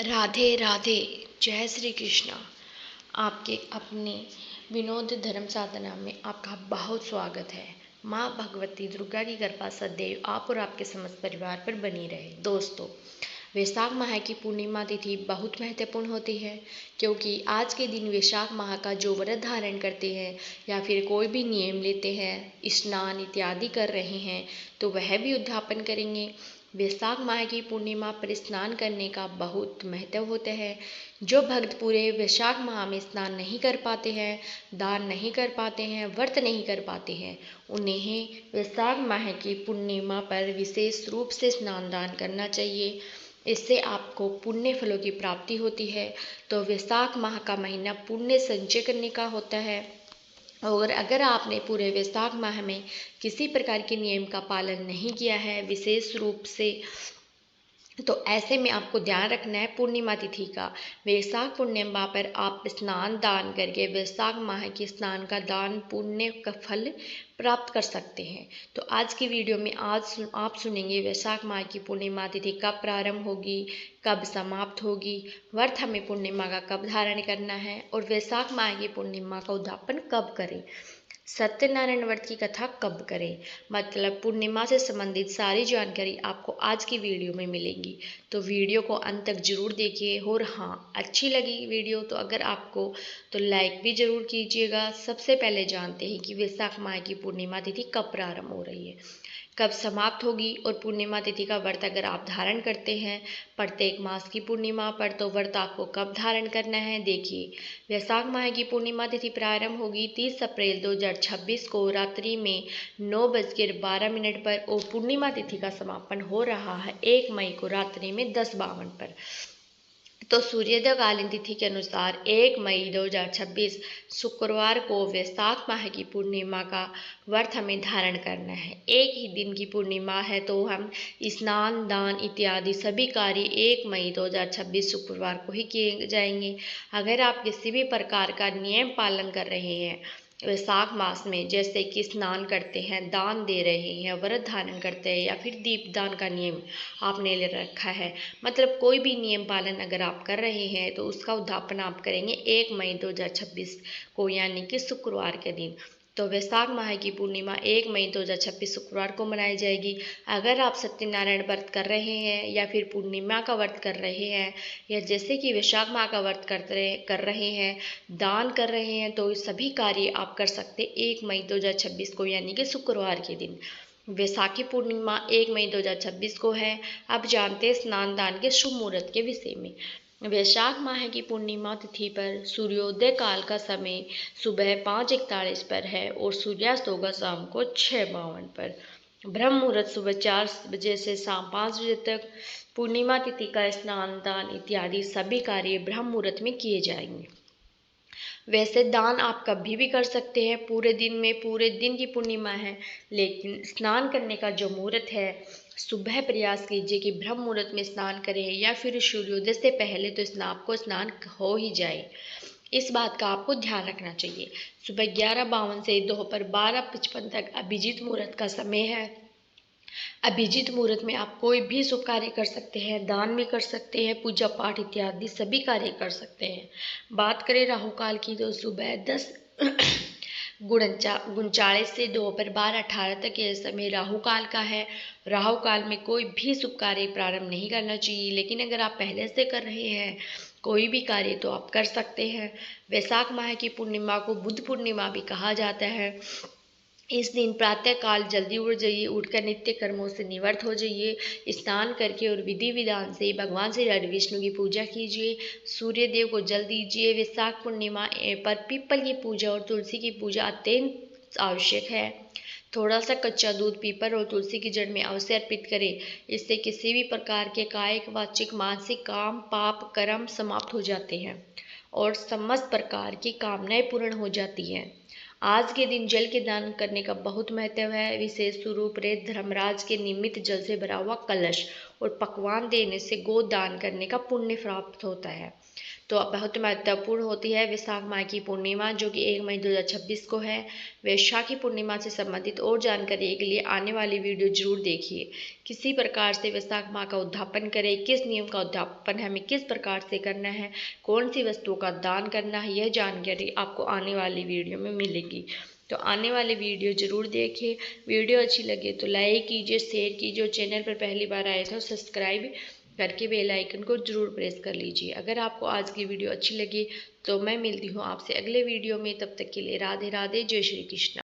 राधे राधे। जय श्री कृष्णा। आपके अपने विनोद धर्म साधना में आपका बहुत स्वागत है। माँ भगवती दुर्गा की कृपा सदैव आप और आपके समस्त परिवार पर बनी रहे। दोस्तों, वैशाख माह की पूर्णिमा तिथि बहुत महत्वपूर्ण होती है, क्योंकि आज के दिन वैशाख माह का जो व्रत धारण करते हैं या फिर कोई भी नियम लेते हैं, स्नान इत्यादि कर रहे हैं, तो वह भी उद्यापन करेंगे। वैशाख माह की पूर्णिमा पर स्नान करने का बहुत महत्व होता है। जो भक्त पूरे वैशाख माह में स्नान नहीं कर पाते हैं, दान नहीं कर पाते हैं, व्रत नहीं कर पाते हैं, उन्हें वैशाख माह की पूर्णिमा पर विशेष रूप से स्नान दान करना चाहिए। इससे आपको पुण्य फलों की प्राप्ति होती है। तो वैशाख माह का महीना पुण्य संचय करने का होता है, और अगर आपने पूरे वैशाख माह में किसी प्रकार के नियम का पालन नहीं किया है विशेष रूप से, तो ऐसे में आपको ध्यान रखना है पूर्णिमा तिथि का। वैशाख पूर्णिमा पर आप स्नान दान करके वैशाख माह के स्नान का दान पुण्य का फल प्राप्त कर सकते हैं। तो आज की वीडियो में आप सुनेंगे वैशाख माह की पूर्णिमा तिथि कब प्रारंभ होगी, कब समाप्त होगी, व्रत हमें पूर्णिमा का कब धारण करना है, और वैशाख माह की पूर्णिमा का उद्यापन कब करें, सत्यनारायण व्रत की कथा कब करें, मतलब पूर्णिमा से संबंधित सारी जानकारी आपको आज की वीडियो में मिलेगी। तो वीडियो को अंत तक जरूर देखिए। और हाँ, अच्छी लगी वीडियो तो अगर आपको तो लाइक भी जरूर कीजिएगा। सबसे पहले जानते हैं कि वैशाख माह की पूर्णिमा तिथि कब प्रारंभ हो रही है, कब समाप्त होगी, और पूर्णिमा तिथि का व्रत अगर आप धारण करते हैं प्रत्येक मास की पूर्णिमा पर, तो व्रत आपको कब धारण करना है। देखिए, वैशाख माह की पूर्णिमा तिथि प्रारंभ होगी 30 अप्रैल 2026 को रात्रि में 9:12 पर, और पूर्णिमा तिथि का समापन हो रहा है 1 मई को रात्रि में 10:52 पर। तो सूर्योदय कालीन तिथि के अनुसार 1 मई 2026 शुक्रवार को वैशाख माह की पूर्णिमा का व्रत हमें धारण करना है। एक ही दिन की पूर्णिमा है, तो हम स्नान दान इत्यादि सभी कार्य 1 मई 2026 शुक्रवार को ही किए जाएंगे। अगर आप किसी भी प्रकार का नियम पालन कर रहे हैं वैशाख मास में, जैसे कि स्नान करते हैं, दान दे रहे हैं, व्रत धारण करते हैं, या फिर दीपदान का नियम आपने ले रखा है, मतलब कोई भी नियम पालन अगर आप कर रहे हैं, तो उसका उद्यापन आप करेंगे 1 मई 2026 को, यानी कि शुक्रवार के दिन। तो वैशाख माह की पूर्णिमा 1 मई 2026 शुक्रवार को मनाई जाएगी। अगर आप सत्यनारायण व्रत कर रहे हैं या फिर पूर्णिमा का व्रत कर रहे हैं, या जैसे कि वैशाख माह का व्रत कर रहे हैं, दान कर रहे हैं, तो सभी कार्य आप कर सकते 1 मई 2026 को, यानी कि शुक्रवार के दिन। वैशाखी पूर्णिमा 1 मई 2026 को है। अब जानते हैं स्नान दान के शुभ मुहूर्त के विषय में। वैशाख माह की पूर्णिमा तिथि पर सूर्योदय काल का समय सुबह 5:41 पर है, और सूर्यास्त होगा शाम को 6:52 पर। ब्रह्म मुहूर्त सुबह 4 बजे से शाम 5 बजे तक। पूर्णिमा तिथि का स्नान दान इत्यादि सभी कार्य ब्रह्म मुहूर्त में किए जाएंगे। वैसे दान आप कभी भी कर सकते हैं पूरे दिन में, पूरे दिन की पूर्णिमा है, लेकिन स्नान करने का जो मुहूर्त है, सुबह प्रयास कीजिए कि ब्रह्म मुहूर्त में स्नान करें, या फिर सूर्योदय से पहले तो आपको स्नान हो ही जाए। इस बात का आपको ध्यान रखना चाहिए। सुबह 11:52 से दोपहर 12:55 तक अभिजीत मुहूर्त का समय है। अभिजीत मुहूर्त में आप कोई भी शुभ कार्य कर सकते हैं, दान भी कर सकते हैं, पूजा पाठ इत्यादि सभी कार्य कर सकते हैं। बात करें राहु काल की, तो सुबह 10:39 से दोपहर 12:18 तक यह समय राहु काल का है। राहु काल में कोई भी शुभ कार्य प्रारंभ नहीं करना चाहिए, लेकिन अगर आप पहले से कर रहे हैं कोई भी कार्य, तो आप कर सकते हैं। वैशाख माह की पूर्णिमा को बुद्ध पूर्णिमा भी कहा जाता है। इस दिन प्रातः काल जल्दी उठ जाइए, उठकर नित्य कर्मों से निवृत्त हो जाइए, स्नान करके और विधि विधान से भगवान श्री हरि विष्णु की पूजा कीजिए, सूर्य देव को जल दीजिए। वैशाख पूर्णिमा पर पीपल की पूजा और तुलसी की पूजा अत्यंत आवश्यक है। थोड़ा सा कच्चा दूध पीपल और तुलसी की जड़ में अवश्य अर्पित करें। इससे किसी भी प्रकार के कायिक वाचिक मानसिक काम पाप कर्म समाप्त हो जाते हैं, और समस्त प्रकार की कामनाएं पूर्ण हो जाती हैं। आज के दिन जल के दान करने का बहुत महत्व है। विशेष स्वरूप रेत धर्मराज के निमित्त जल से भरा हुआ कलश और पकवान देने से गोदान करने का पुण्य प्राप्त होता है। तो बहुत महत्वपूर्ण होती है वैशाख माह की पूर्णिमा, जो कि 1 मई 2026 को है। वैशाखी पूर्णिमा से संबंधित और जानकारी के लिए आने वाली वीडियो जरूर देखिए। किसी प्रकार से वैशाख माह का उद्यापन करें, किस नियम का उद्यापन हमें किस प्रकार से करना है, कौन सी वस्तुओं का दान करना है, यह जानकारी आपको आने वाली वीडियो में मिलेगी। तो आने वाले वीडियो जरूर देखिए। वीडियो अच्छी लगे तो लाइक कीजिए, शेयर कीजिए, और चैनल पर पहली बार आए तो सब्सक्राइब करके बेल आइकन को जरूर प्रेस कर लीजिए। अगर आपको आज की वीडियो अच्छी लगी तो मैं मिलती हूँ आपसे अगले वीडियो में। तब तक के लिए राधे राधे, जय श्री कृष्ण।